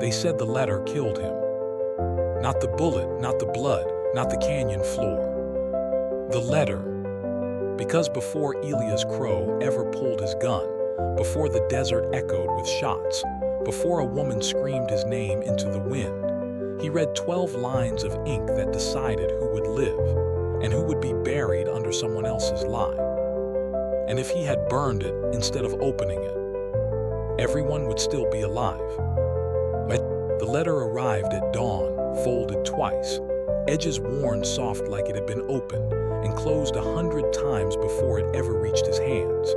They said the letter killed him. Not the bullet, not the blood, not the canyon floor. The letter. Because before Elias Crow ever pulled his gun, before the desert echoed with shots, before a woman screamed his name into the wind, he read 12 lines of ink that decided who would live and who would be buried under someone else's lie. And if he had burned it instead of opening it, everyone would still be alive. The letter arrived at dawn, folded twice, edges worn soft like it had been opened, and closed 100 times before it ever reached his hands.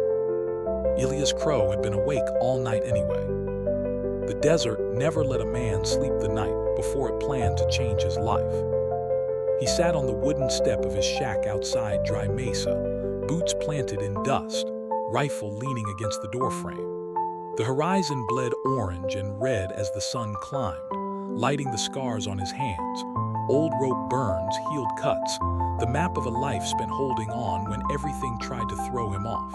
Elias Crow had been awake all night anyway. The desert never let a man sleep the night before it planned to change his life. He sat on the wooden step of his shack outside Dry Mesa, boots planted in dust, rifle leaning against the doorframe. The horizon bled orange and red as the sun climbed, lighting the scars on his hands, old rope burns, healed cuts, the map of a life spent holding on when everything tried to throw him off.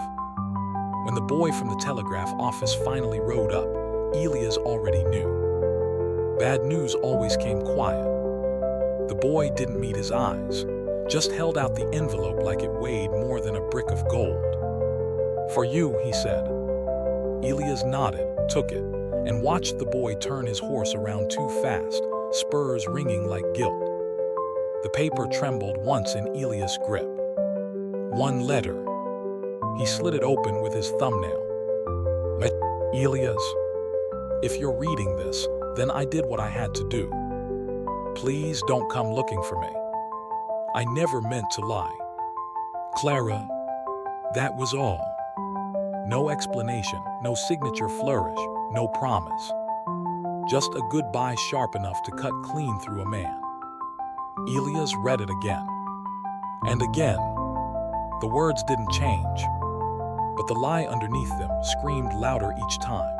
When the boy from the telegraph office finally rode up, Elias already knew. Bad news always came quiet. The boy didn't meet his eyes, just held out the envelope like it weighed more than a brick of gold. "For you," he said. Elias nodded, took it, and watched the boy turn his horse around too fast, spurs ringing like guilt. The paper trembled once in Elias' grip. One letter. He slid it open with his thumbnail. "Elias, if you're reading this, then I did what I had to do. Please don't come looking for me. I never meant to lie. Clara." That was all. No explanation, no signature flourish, no promise. Just a goodbye sharp enough to cut clean through a man. Elias read it again. And again. The words didn't change, but the lie underneath them screamed louder each time.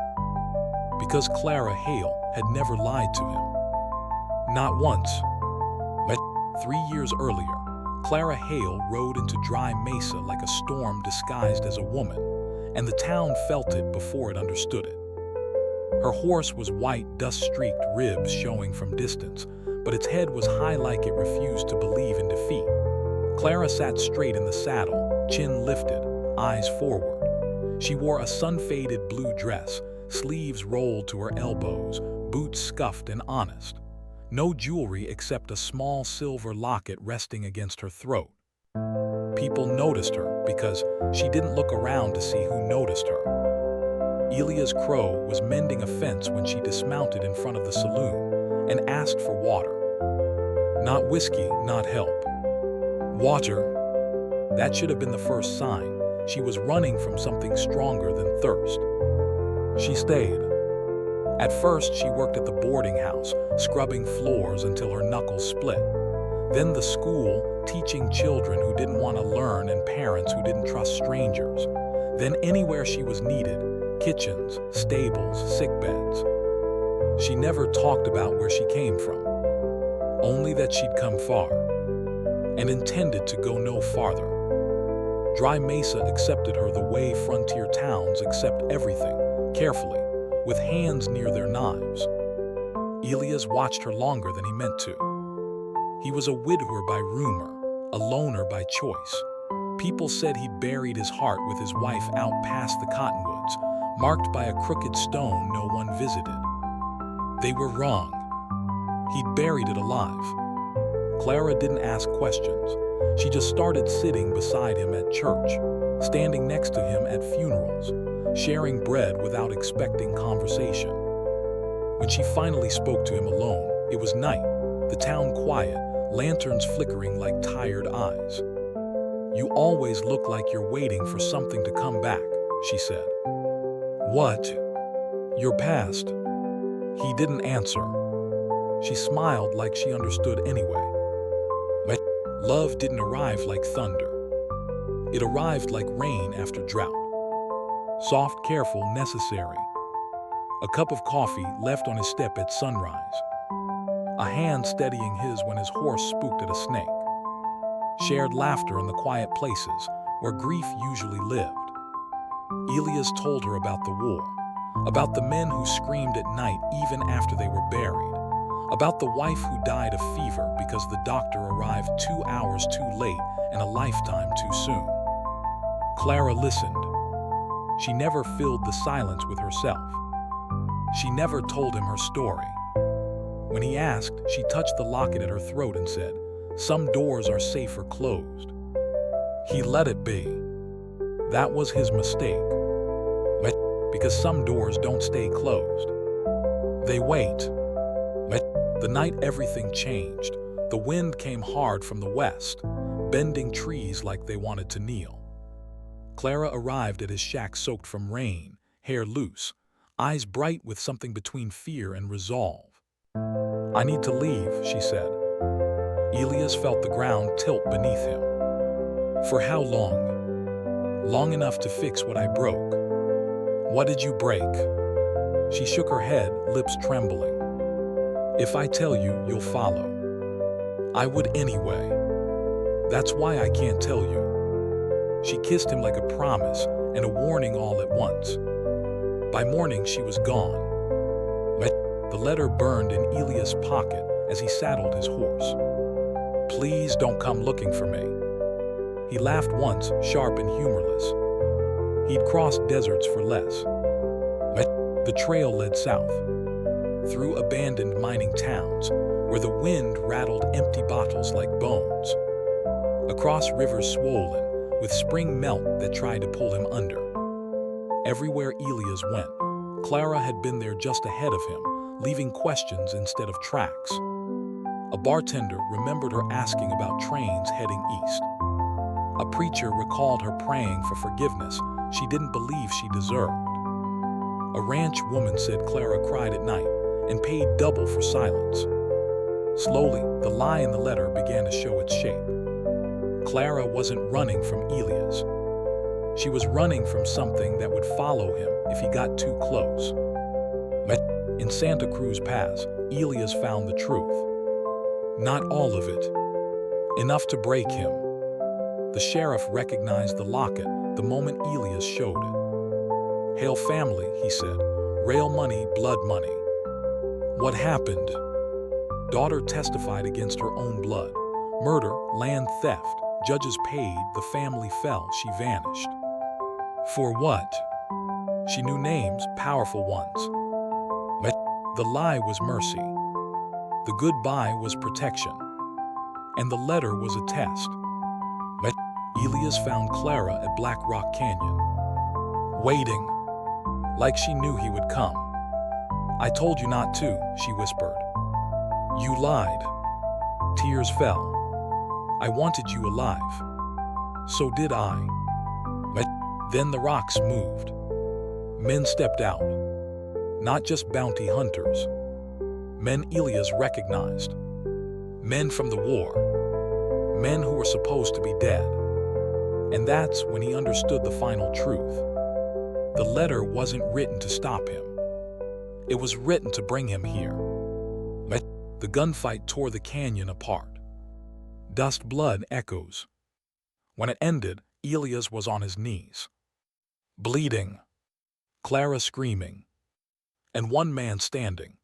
Because Clara Hale had never lied to him. Not once. 3 years earlier, Clara Hale rode into Dry Mesa like a storm disguised as a woman, and the town felt it before it understood it. Her horse was white, dust-streaked ribs showing from distance, but its head was high like it refused to believe in defeat. Clara sat straight in the saddle, chin lifted, eyes forward. She wore a sun-faded blue dress, sleeves rolled to her elbows, boots scuffed and honest. No jewelry except a small silver locket resting against her throat. People noticed her because she didn't look around to see who noticed her. Elias Crow was mending a fence when she dismounted in front of the saloon and asked for water. Not whiskey, not help. Water. That should have been the first sign. She was running from something stronger than thirst. She stayed. At first, she worked at the boarding house, scrubbing floors until her knuckles split. Then the school, teaching children who didn't want to learn and parents who didn't trust strangers. Then anywhere she was needed, kitchens, stables, sickbeds. She never talked about where she came from, only that she'd come far, and intended to go no farther. Dry Mesa accepted her the way frontier towns accept everything, carefully, with hands near their knives. Elias watched her longer than he meant to. He was a widower by rumor, a loner by choice. People said he'd buried his heart with his wife out past the cottonwoods, marked by a crooked stone no one visited. They were wrong. He'd buried it alive. Clara didn't ask questions. She just started sitting beside him at church, standing next to him at funerals, sharing bread without expecting conversation. When she finally spoke to him alone, it was night, the town quiet, lanterns flickering like tired eyes. "You always look like you're waiting for something to come back," she said. "What? Your past?" He didn't answer. She smiled like she understood anyway. Love didn't arrive like thunder. It arrived like rain after drought. Soft, careful, necessary. A cup of coffee left on his step at sunrise. A hand steadying his when his horse spooked at a snake. Shared laughter in the quiet places where grief usually lived. Elias told her about the war, about the men who screamed at night even after they were buried, about the wife who died of fever because the doctor arrived 2 hours too late and a lifetime too soon. Clara listened. She never filled the silence with herself. She never told him her story. When he asked, she touched the locket at her throat and said, "Some doors are safer closed." He let it be. That was his mistake. Because some doors don't stay closed. They wait. The night everything changed, the wind came hard from the west, bending trees like they wanted to kneel. Clara arrived at his shack soaked from rain, hair loose, eyes bright with something between fear and resolve. "I need to leave," she said. Elias felt the ground tilt beneath him. "For how long?" "Long enough to fix what I broke." "What did you break?" She shook her head, lips trembling. "If I tell you, you'll follow." "I would anyway." "That's why I can't tell you." She kissed him like a promise and a warning all at once. By morning, she was gone. The letter burned in Elias' pocket as he saddled his horse. "Please don't come looking for me." He laughed once, sharp and humorless. He'd crossed deserts for less. The trail led south, through abandoned mining towns, where the wind rattled empty bottles like bones. Across rivers swollen, with spring melt that tried to pull him under. Everywhere Elias went, Clara had been there just ahead of him, leaving questions instead of tracks. A bartender remembered her asking about trains heading east. A preacher recalled her praying for forgiveness she didn't believe she deserved. A ranch woman said Clara cried at night and paid double for silence. Slowly, the lie in the letter began to show its shape. Clara wasn't running from Elias. She was running from something that would follow him if he got too close. In Santa Cruz Pass, Elias found the truth. Not all of it. Enough to break him. The sheriff recognized the locket the moment Elias showed it. "Hail family," he said. "Rail money, blood money." "What happened?" Daughter testified against her own blood. Murder, land theft, judges paid, the family fell, she vanished. For what? She knew names, powerful ones. The lie was mercy. The goodbye was protection. And the letter was a test. Elias found Clara at Black Rock Canyon, waiting, like she knew he would come. "I told you not to," she whispered. "You lied." Tears fell. "I wanted you alive." "So did I." Then the rocks moved. Men stepped out. Not just bounty hunters. Men Elias recognized. Men from the war. Men who were supposed to be dead. And that's when he understood the final truth. The letter wasn't written to stop him. It was written to bring him here. The gunfight tore the canyon apart. Dust blood echoes. When it ended, Elias was on his knees. Bleeding. Clara screaming. And one man standing.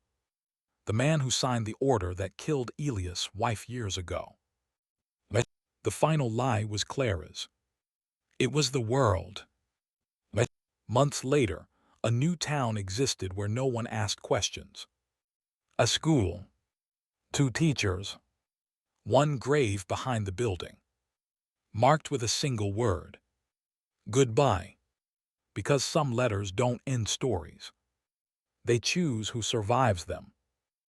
The man who signed the order that killed Elias' wife years ago. The final lie was Clara's. It was the world. Months later, a new town existed where no one asked questions. A school. 2 teachers. 1 grave behind the building. Marked with a single word. Goodbye. Because some letters don't end stories. They choose who survives them.